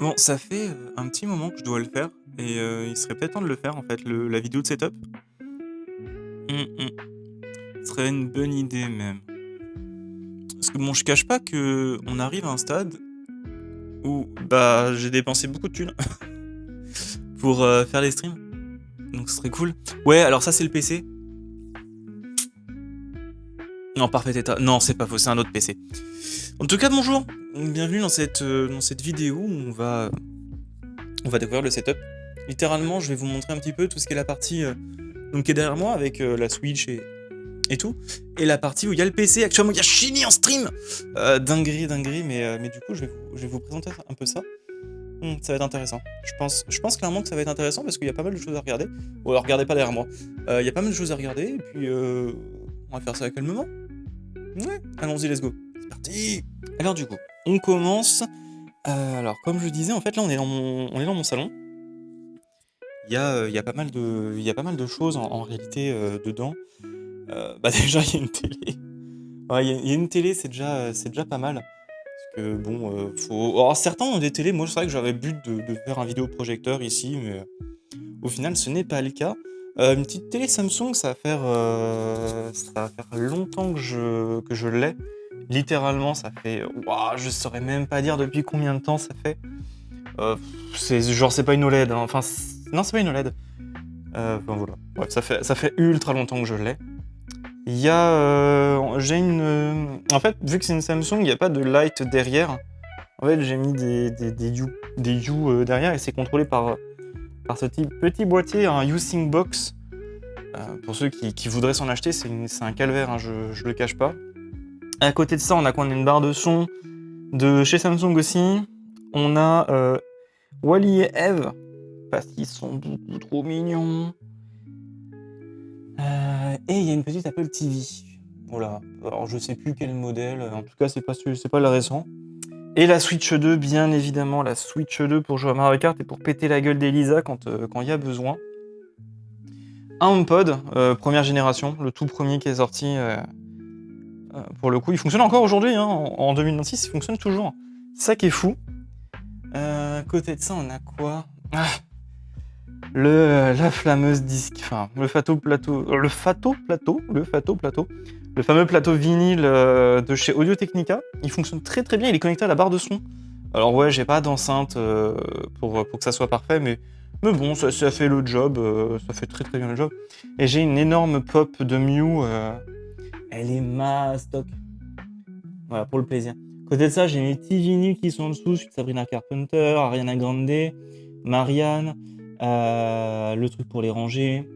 Bon, ça fait, un petit moment que je dois le faire et il serait peut-être temps de le faire en fait, la vidéo de setup. Mmh. Ce serait une bonne idée même. Parce que bon, je cache pas que on arrive à un stade où, bah, j'ai dépensé beaucoup de thunes pour, faire les streams, donc ce serait cool. Ouais, alors ça, c'est le PC. En parfait état. Non, c'est pas faux, c'est un autre PC. En tout cas, bonjour, bienvenue dans cette vidéo où on va découvrir le setup. Littéralement, je vais vous montrer un petit peu tout ce qui est la partie, donc qui est derrière moi avec, la Switch et tout. Et la partie où il y a le PC, actuellement il y a Shinny en stream. Dinguerie, mais du coup je vais vous présenter un peu ça. Ça va être intéressant. Je pense clairement que ça va être intéressant parce qu'il y a pas mal de choses à regarder. Ou alors regardez pas derrière moi. Il y a pas mal de choses à regarder et puis on va faire ça calmement. Ouais, allons-y, let's go. C'est parti. Alors du coup, on commence. Alors comme je disais, en fait là on est dans mon salon. Il y a pas mal de choses en réalité dedans. Bah déjà il y a une télé. Ouais, il y a une télé, c'est déjà pas mal. Parce que bon, faut. Alors certains ont des télés, moi c'est vrai que j'avais le but de faire un vidéoprojecteur ici, mais au final ce n'est pas le cas. Une petite télé Samsung, ça va faire longtemps que je l'ai. Littéralement, ça fait. Ouah, je saurais même pas dire depuis combien de temps ça fait. Euh, c'est pas une OLED, hein. Enfin, non, c'est pas une OLED. Enfin voilà. Bref, ça fait ultra longtemps que je l'ai. Il y a. J'ai une. En fait, vu que c'est une Samsung, il n'y a pas de light derrière. En fait, j'ai mis des U derrière et c'est contrôlé par ce petit boîtier, un U-Sync Box. Pour ceux qui voudraient s'en acheter, c'est un calvaire, hein, je le cache pas. À côté de ça, on a quoi? On a une barre de son de chez Samsung aussi. On a Wally et Eve, parce qu'ils sont beaucoup trop mignons. Et il y a une petite Apple TV. Voilà. Alors je sais plus quel modèle. En tout cas, c'est pas la récent. Et la Switch 2, bien évidemment, la Switch 2 pour jouer à Mario Kart et pour péter la gueule d'Elisa quand il y a besoin. Un HomePod, première génération, le tout premier qui est sorti. Pour le coup, il fonctionne encore aujourd'hui, hein, en 2026, il fonctionne toujours. C'est ça qui est fou. À côté de ça, on a quoi? La fameuse disque, enfin le Fato Plateau, le fameux plateau vinyle de chez Audio Technica. Il fonctionne très très bien, il est connecté à la barre de son. Alors ouais, j'ai pas d'enceinte pour que ça soit parfait, mais bon, ça fait le job, ça fait très très bien le job. Et j'ai une énorme pop de Mew, elle est mastoc. Voilà, pour le plaisir. Côté de ça, j'ai mes petits vinyles qui sont en dessous, Sabrina Carpenter, Ariana Grande, Marianne, le truc pour les ranger.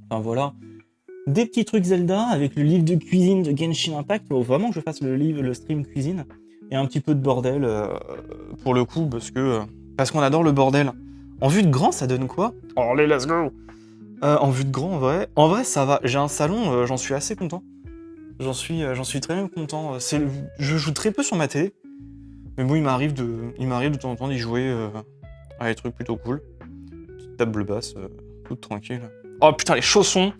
Enfin voilà. Des petits trucs Zelda avec le livre de cuisine de Genshin Impact. Faut vraiment que je fasse le stream cuisine. Et un petit peu de bordel pour le coup, parce qu'on adore le bordel. En vue de grand, ça donne quoi? Oh, allez, let's go! En vue de grand, en vrai, ça va. J'ai un salon, j'en suis assez content. J'en suis très bien content. Je joue très peu sur ma télé, mais bon, il m'arrive de temps en temps d'y jouer à des trucs plutôt cool. Petite table basse, toute tranquille. Oh putain, les chaussons!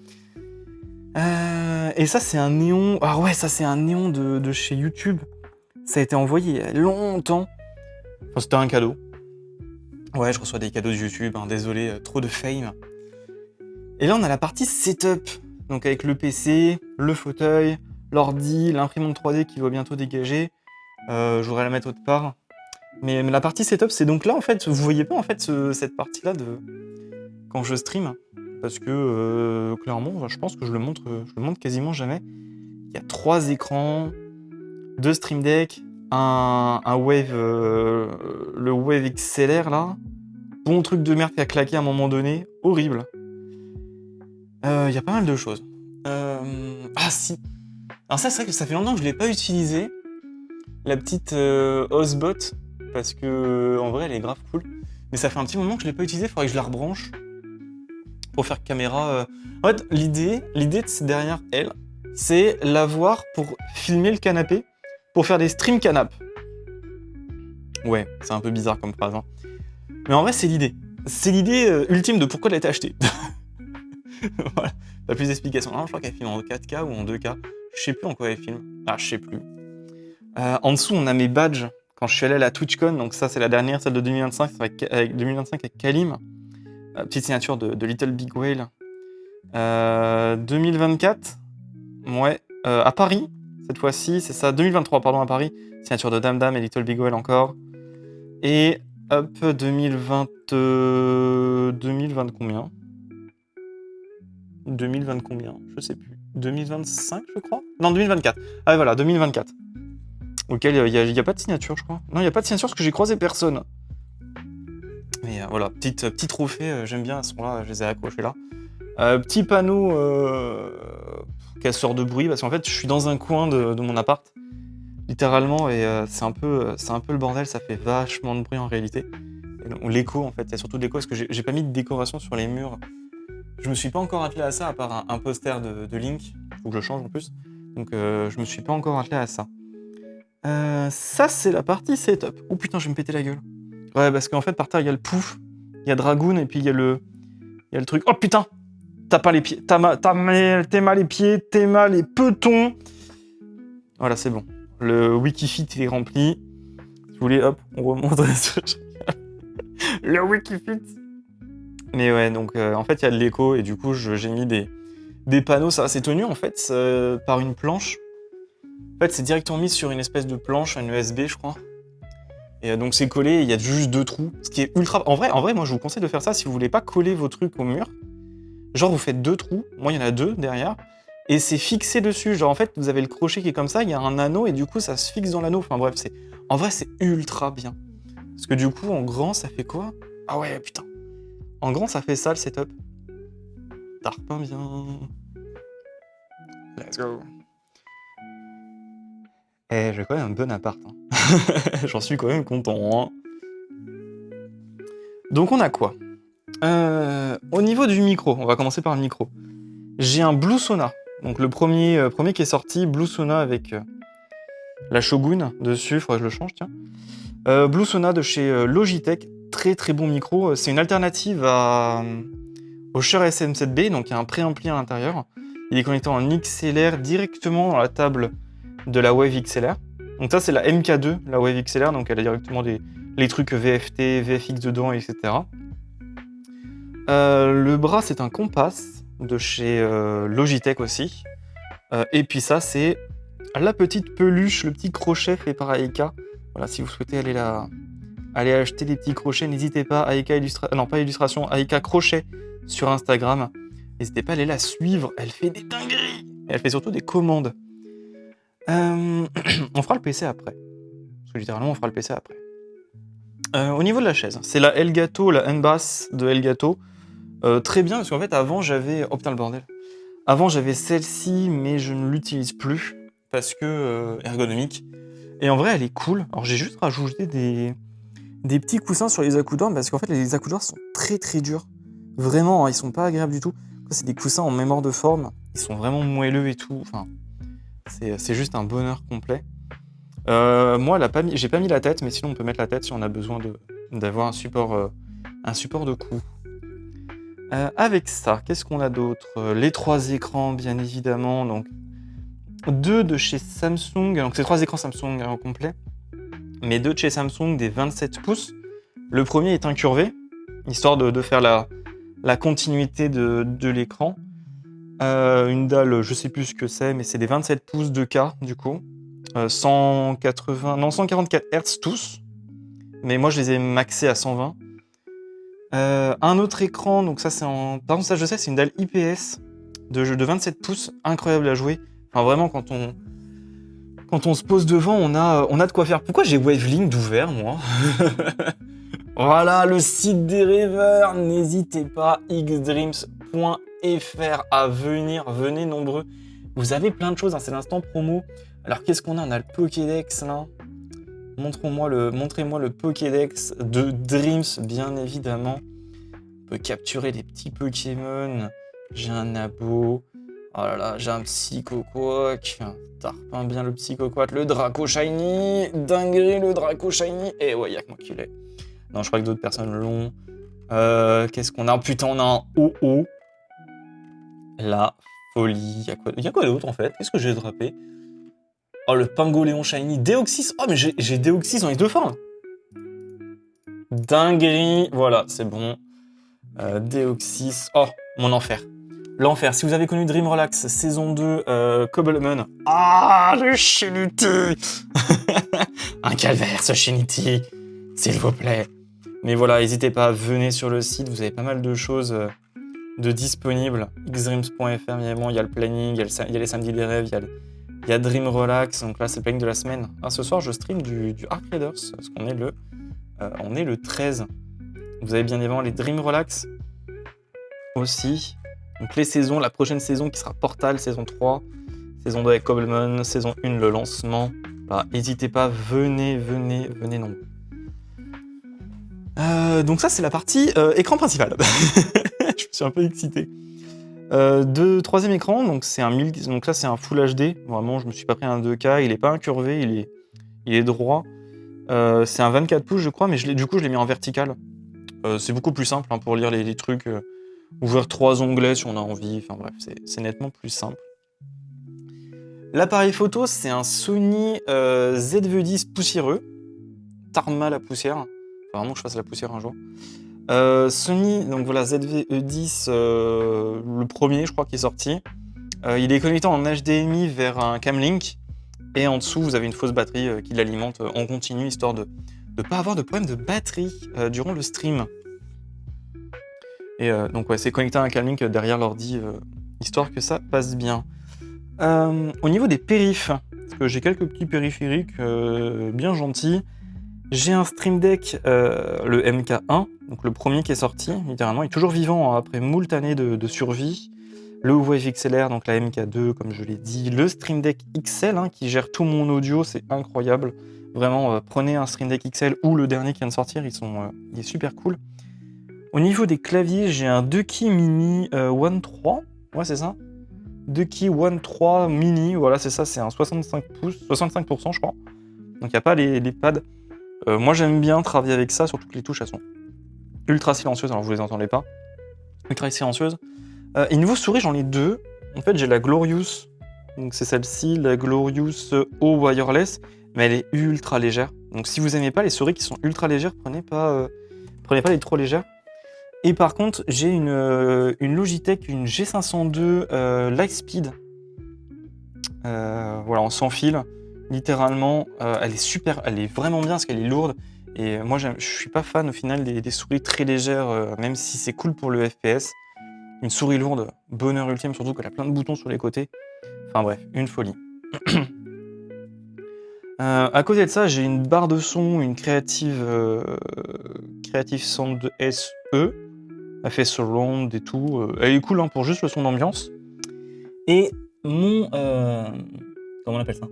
Et ça, c'est un néon. Ah ouais, ça, c'est un néon de chez YouTube. Ça a été envoyé il y a longtemps. Enfin, c'était un cadeau. Ouais, je reçois des cadeaux de YouTube, hein, désolé, trop de fame. Et là, on a la partie setup. Donc avec le PC, le fauteuil, l'ordi, l'imprimante 3D qui va bientôt dégager. Je voudrais la mettre autre part. Mais la partie setup, c'est donc là, en fait, vous voyez pas en fait cette partie-là quand je stream. Parce que clairement, je pense que je le montre quasiment jamais. Il y a 3 écrans, 2 Stream Deck, un Wave, le Wave XLR là. Bon truc de merde qui a claqué à un moment donné, horrible. Il y a pas mal de choses. Ah si. Alors ça, c'est vrai que ça fait longtemps que je l'ai pas utilisé. La petite Ozbot, parce que en vrai elle est grave cool. Mais ça fait un petit moment que je l'ai pas utilisé, faudrait que je la rebranche pour faire caméra. En fait, l'idée derrière elle, c'est l'avoir pour filmer le canapé, pour faire des streams canap. Ouais, c'est un peu bizarre comme phrase, hein. Mais en vrai, c'est l'idée. C'est l'idée ultime de pourquoi elle a été achetée. Voilà, pas plus d'explications. Non, je crois qu'elle filme en 4K ou en 2K. Je sais plus en quoi elle filme. Ah, je sais plus. En dessous, on a mes badges quand je suis allé à la TwitchCon, donc ça c'est la dernière, celle de 2025, c'est avec 2025 avec Kalim. Petite signature de Little Big Whale. 2024, ouais, à Paris, cette fois-ci, c'est ça, 2023, pardon, à Paris, signature de Dame Dame et Little Big Whale encore. Et hop, 2020 combien 2020 combien? Je sais plus. 2025, je crois? Non, 2024. Ah ouais, voilà, 2024. Auquel il y a pas de signature, je crois. Non, il n'y a pas de signature parce que j'ai croisé personne. Mais voilà, petit trophée, j'aime bien, à ce moment-là, je les ai accrochés là. Petit panneau casseur de bruit, parce qu'en fait, je suis dans un coin de mon appart, littéralement, et c'est un peu le bordel, ça fait vachement de bruit en réalité. Et donc, l'écho, en fait, il y a surtout de l'écho, parce que j'ai pas mis de décoration sur les murs. Je me suis pas encore attelé à ça, à part un poster de Link, faut que je le change en plus. Donc je me suis pas encore attelé à ça. Ça, c'est la partie setup. Oh putain, je vais me péter la gueule. Ouais, parce qu'en fait, par terre, il y a le pouf, il y a Dragoon, et puis il y a le truc. Oh putain! T'as pas les pieds, t'es mal les pieds, t'es mal les petons. Voilà, c'est bon. Le Wikifit, il est rempli. Si vous voulez, hop, on remonte sur le Wikifit. Mais ouais, donc en fait, il y a de l'écho, et du coup, j'ai mis des panneaux. Ça, c'est tenu, en fait, par une planche. En fait, c'est directement mis sur une espèce de planche, un USB, je crois. Et donc, c'est collé, il y a juste 2 trous. Ce qui est ultra... En vrai, moi, je vous conseille de faire ça si vous voulez pas coller vos trucs au mur. Genre, vous faites 2 trous, moi, il y en a 2 derrière, et c'est fixé dessus. Genre, en fait, vous avez le crochet qui est comme ça, il y a un anneau, et du coup, ça se fixe dans l'anneau. Enfin, bref, en vrai, c'est ultra bien. Parce que du coup, en grand, ça fait quoi? Ah ouais, putain. En grand, ça fait ça, le setup. Tarpin bien. Let's go. Eh, j'ai quand même un bon appart. Hein. J'en suis quand même content. Hein. Donc, on a quoi? Au niveau du micro, on va commencer par le micro. J'ai un Blue Sona. Donc le premier qui est sorti, Blue Sona avec la Shogun dessus, faudrait que je le change, tiens. Blue Sona de chez Logitech, très très bon micro. C'est une alternative au Shure SM7B, donc il y a un préampli à l'intérieur. Il est connecté en XLR directement dans la table de la Wave XLR. Donc ça c'est la MK2, la Wave XLR, donc elle a directement les trucs VFT, VFX dedans, etc. Le bras c'est un Compass de chez Logitech aussi. Et puis ça c'est la petite peluche, le petit crochet fait par Aika. Voilà, si vous souhaitez aller acheter des petits crochets, n'hésitez pas, Aika Crochet sur Instagram. N'hésitez pas à aller la suivre, elle fait des dingueries. Et elle fait surtout des commandes. On fera le PC après. Parce que littéralement, on fera le PC après. Au niveau de la chaise, c'est la Elgato, la N-Bass de Elgato. Très bien, parce qu'en fait, avant, j'avais... Oh putain, le bordel. Avant, j'avais celle-ci, mais je ne l'utilise plus. Parce que ergonomique. Et en vrai, elle est cool. Alors, j'ai juste rajouté des petits coussins sur les accoudoirs, parce qu'en fait, les accoudoirs sont très très durs. Vraiment, hein, ils sont pas agréables du tout. C'est des coussins en mémoire de forme. Ils sont vraiment moelleux et tout. Enfin, c'est juste un bonheur complet. Moi, j'ai pas mis la tête, mais sinon, on peut mettre la tête si on a besoin d'avoir un support de cou. Avec ça, qu'est-ce qu'on a d'autre? Les 3 écrans, bien évidemment. Donc, 2 de chez Samsung. Donc, c'est 3 écrans Samsung en complet. Mais 2 de chez Samsung, des 27 pouces. Le premier est incurvé, histoire de faire la continuité de l'écran. Une dalle, je sais plus ce que c'est, mais c'est des 27 pouces 2K, du coup. 144 Hz tous. Mais moi, je les ai maxés à 120. Un autre écran, donc ça, c'est en... Par contre, ça, je sais, c'est une dalle IPS de 27 pouces, incroyable à jouer. Enfin, vraiment, quand on se pose devant, on a de quoi faire. Pourquoi j'ai Wavelink d'ouvert, moi? Voilà, le site des rêveurs. N'hésitez pas, xdreams.fr à venir. Venez nombreux. Vous avez plein de choses, hein, c'est l'instant promo. Alors, qu'est-ce qu'on a? On a le Pokédex, là. Montrez-moi le Pokédex de Dreams, bien évidemment. On peut capturer des petits Pokémon. J'ai un Nabo. Oh là là, j'ai un Psychoquack. Tarpin bien le Psychoquack. Le Draco Shiny. Dinguerie, le Draco Shiny. Et ouais, y'a que moi qui l'ai. Non, je crois que d'autres personnes l'ont. Qu'est-ce qu'on a? Putain, on a un OO. La folie. Y'a quoi d'autre, en fait? Qu'est-ce que j'ai drapé? Oh, le Pingoléon Shiny. Deoxys. Oh, mais j'ai Deoxys dans les deux formes. Dinguerie. Voilà, c'est bon. Deoxys. Oh, mon enfer. L'enfer. Si vous avez connu Dream Relax, saison 2, Cobblemon. Ah, le Shinity. Un calvaire, ce Shinity. S'il vous plaît. Mais voilà, n'hésitez pas, venez sur le site. Vous avez pas mal de choses de disponibles. xdreams.fr, évidemment, il y a le planning, il y a les samedis des rêves, il y a Dream Relax. Donc là, c'est le planning de la semaine. Ah, ce soir, je stream du Arc Raiders, parce qu'on est le 13. Vous avez bien évidemment les Dream Relax aussi. Donc les saisons, la prochaine saison qui sera Portal, saison 3, saison 2 avec Cobblemon, saison 1, le lancement. Bah, n'hésitez pas, venez nombreux. Donc ça, c'est la partie écran principal. Je me suis un peu excité. Troisième écran, donc là c'est un Full HD. Vraiment, je me suis pas pris un 2K, il est pas incurvé, il est droit. C'est un 24 pouces, je crois, mais du coup je l'ai mis en vertical. C'est beaucoup plus simple hein, pour lire les trucs. Ouvrir 3 onglets si on a envie. Enfin bref, c'est nettement plus simple. L'appareil photo, c'est un Sony ZV-10 poussiéreux. Tarma la poussière. Faut vraiment que je fasse la poussière un jour. Sony, donc voilà, ZV-E10, le premier, je crois, qui est sorti. Il est connecté en HDMI vers un Camlink. Et en dessous, vous avez une fausse batterie qui l'alimente en continu, histoire de ne pas avoir de problème de batterie durant le stream. Et donc ouais, c'est connecté à un Camlink derrière l'ordi, histoire que ça passe bien. Au niveau des périphes, parce que j'ai quelques petits périphériques bien gentils. J'ai un Stream Deck, le MK1, donc le premier qui est sorti, littéralement, il est toujours vivant hein, après moult années de survie. Le Wave XLR, donc la MK2, comme je l'ai dit. Le Stream Deck XL, hein, qui gère tout mon audio, c'est incroyable. Vraiment, prenez un Stream Deck XL ou le dernier qui vient de sortir, il est super cool. Au niveau des claviers, j'ai un Ducky Mini One 3, ouais c'est ça. Ducky One 3 Mini, voilà c'est ça, c'est un 65 pouces, 65% je crois. Donc il n'y a pas les pads. Moi j'aime bien travailler avec ça, surtout que les touches elles sont ultra silencieuses, alors vous les entendez pas. Ultra silencieuses. Et niveau souris j'en ai deux. En fait j'ai la Glorious, donc c'est celle-ci, la Glorious O Wireless, mais elle est ultra légère. Donc si vous aimez pas les souris qui sont ultra légères, prenez pas les trop légères. Et par contre j'ai une Logitech, une G502 Lightspeed. Voilà, en sans fil. Littéralement, elle est super, elle est vraiment bien parce qu'elle est lourde. Et moi, je suis pas fan au final des souris très légères, même si c'est cool pour le FPS. Une souris lourde, bonheur ultime, surtout qu'elle a plein de boutons sur les côtés. Enfin bref, une folie. À côté de ça, j'ai une barre de son, une Creative Sound SE. Elle fait surround et tout. Elle est cool hein, pour juste le son d'ambiance. Et mon... comment on appelle ça ?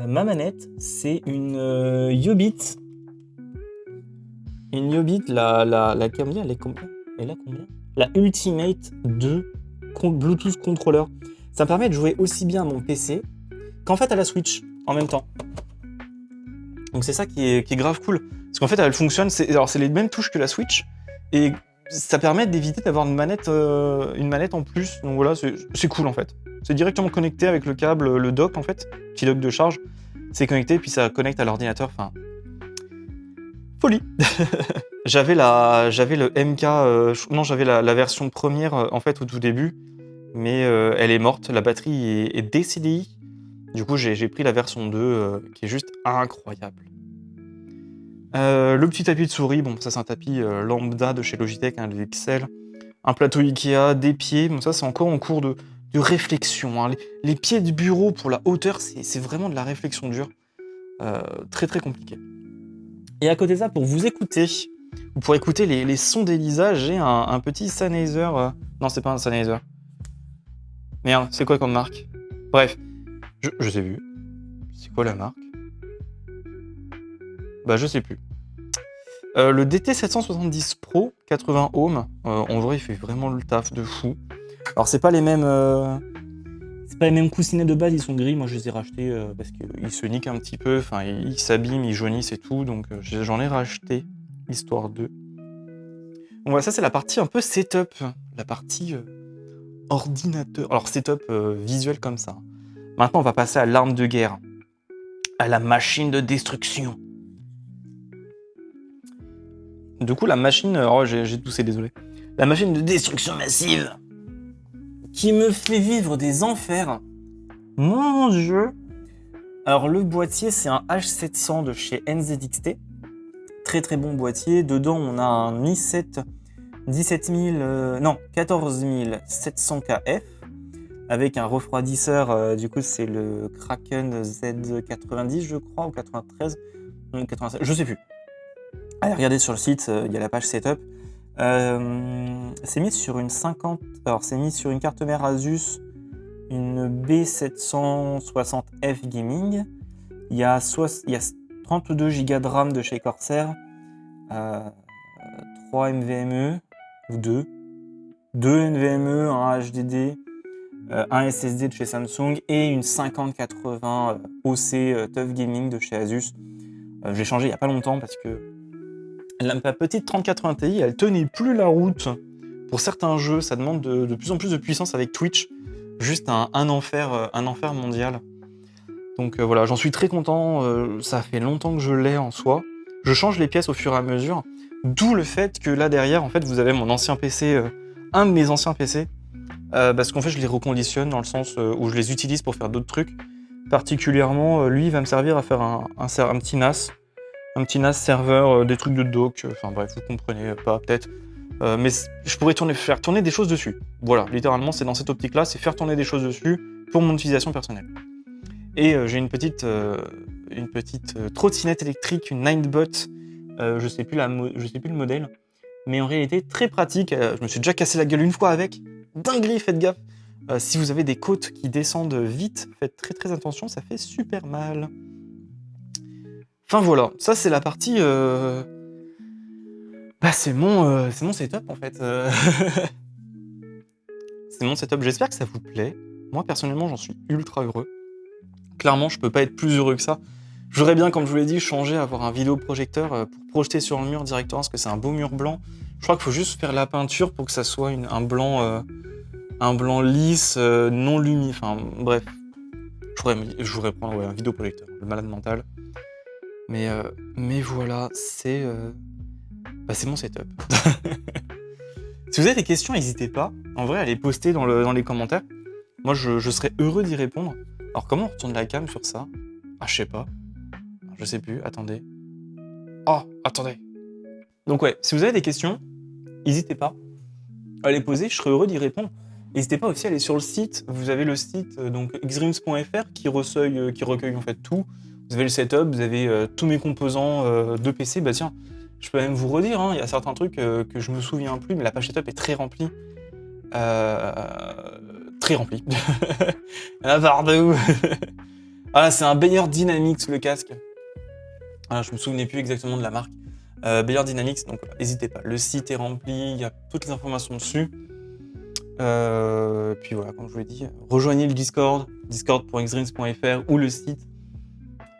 Ma manette, c'est une Yobit. Une Yobit, la combien elle est combien? Elle a combien? La Ultimate 2 Bluetooth Controller. Ça me permet de jouer aussi bien à mon PC qu'en fait à la Switch en même temps. Donc c'est ça qui est grave cool. Parce qu'en fait elle fonctionne, c'est les mêmes touches que la Switch. Et ça permet d'éviter d'avoir une manette en plus. Donc voilà, c'est cool en fait. C'est directement connecté avec le câble, le dock en fait, petit dock de charge. C'est connecté, puis ça connecte à l'ordinateur. Enfin, folie. J'avais le MK, non, j'avais la version première en fait au tout début, mais elle est morte. La batterie est décédée. Du coup, j'ai pris la version 2 qui est juste incroyable. Le petit tapis de souris, bon, ça c'est un tapis lambda de chez Logitech, hein, le XL. Un plateau Ikea, des pieds, bon, ça c'est encore en cours de réflexion. Hein. Les pieds de bureau pour la hauteur, c'est vraiment de la réflexion dure. Très très compliqué. Et à côté de ça, pour vous écouter, vous pourrez écouter les sons d'Elisa, j'ai un petit Sennheiser. Non, c'est pas un Sennheiser. Merde, c'est quoi comme marque? Bref, je sais plus. C'est quoi la marque? Bah, je sais plus. Le DT770 Pro 80 ohms, en vrai, il fait vraiment le taf de fou. Alors, c'est pas les mêmes coussinets de base, ils sont gris. Moi, je les ai rachetés parce qu'ils se niquent un petit peu. Enfin, ils s'abîment, ils jaunissent et tout. Donc, j'en ai racheté, histoire de. Donc, voilà, ça, c'est la partie un peu setup. La partie ordinateur. Alors, setup visuel comme ça. Maintenant, on va passer à l'arme de guerre, à la machine de destruction. Du coup, la machine... Oh, j'ai toussé, désolé. La machine de destruction massive qui me fait vivre des enfers. Mon Dieu. Alors, le boîtier, c'est un H700 de chez NZXT. Très très bon boîtier. Dedans, on a un i7 14700KF avec un refroidisseur. Du coup, c'est le Kraken Z90, je crois, ou 93. 96, je sais plus. Allez, regardez sur le site, il y a la page setup. C'est mis sur une 50. Alors, c'est mis sur une carte mère Asus, une B760F Gaming. Il y a 32 Go de RAM de chez Corsair, 3 NVMe ou 2 NVMe, un HDD, un SSD de chez Samsung et une 5080 OC Tough Gaming de chez Asus. J'ai changé il n'y a pas longtemps parce que ma petite 3080 Ti, elle tenait plus la route. Pour certains jeux, ça demande de plus en plus de puissance avec Twitch. Juste un enfer mondial. Donc voilà, j'en suis très content. Ça fait longtemps que je l'ai en soi. Je change les pièces au fur et à mesure. D'où le fait que là derrière, en fait, vous avez mon ancien PC, un de mes anciens PC. Parce qu'en fait, je les reconditionne dans le sens où je les utilise pour faire d'autres trucs. Particulièrement, lui, il va me servir à faire un petit NAS. Un petit NAS serveur, des trucs de dock, enfin bref, vous comprenez pas peut-être. Mais je pourrais faire tourner des choses dessus. Voilà, littéralement, c'est dans cette optique-là, c'est faire tourner des choses dessus pour mon utilisation personnelle. Et j'ai une petite trottinette électrique, une Ninebot, je sais plus le modèle, mais en réalité très pratique. Je me suis déjà cassé la gueule une fois avec. Dinguerie, faites gaffe. Si vous avez des côtes qui descendent vite, faites très très attention, ça fait super mal. Enfin voilà, ça c'est la partie... c'est mon setup en fait. C'est mon setup, j'espère que ça vous plaît. Moi personnellement j'en suis ultra heureux. Clairement je peux pas être plus heureux que ça. J'aurais bien, comme je vous l'ai dit, changer, avoir un vidéoprojecteur pour projeter sur le mur directement, parce que c'est un beau mur blanc. Je crois qu'il faut juste faire la peinture pour que ça soit un blanc lisse, non lumineux. Enfin bref, je voudrais prendre un vidéoprojecteur, le malade mental. Mais voilà, c'est mon setup. Si vous avez des questions, n'hésitez pas. En vrai, à les poster dans les commentaires. Moi, je serais heureux d'y répondre. Alors, comment on retourne la cam sur ça? Ah, je sais pas. Je sais plus, attendez. Oh, attendez. Donc ouais, si vous avez des questions, n'hésitez pas à les poser, je serais heureux d'y répondre. N'hésitez pas aussi à aller sur le site. Vous avez le site donc xdreams.fr qui recueille en fait tout. Vous avez le setup, vous avez tous mes composants de PC. Bah tiens, je peux même vous redire, il y a certains trucs que je me souviens plus, mais la page setup est très remplie. Très remplie. La barre de où. Ah, c'est un Beyer Dynamics le casque. Ah, je me souvenais plus exactement de la marque. Beyer Dynamics, donc n'hésitez pas. Le site est rempli, il y a toutes les informations dessus. Puis voilà, comme je vous l'ai dit, rejoignez le Discord, discord.xdreams.fr ou le site.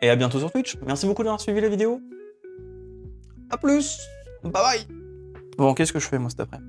Et à bientôt sur Twitch. Merci beaucoup d'avoir suivi la vidéo. A plus. Bye bye. Bon, qu'est-ce que je fais moi cet après?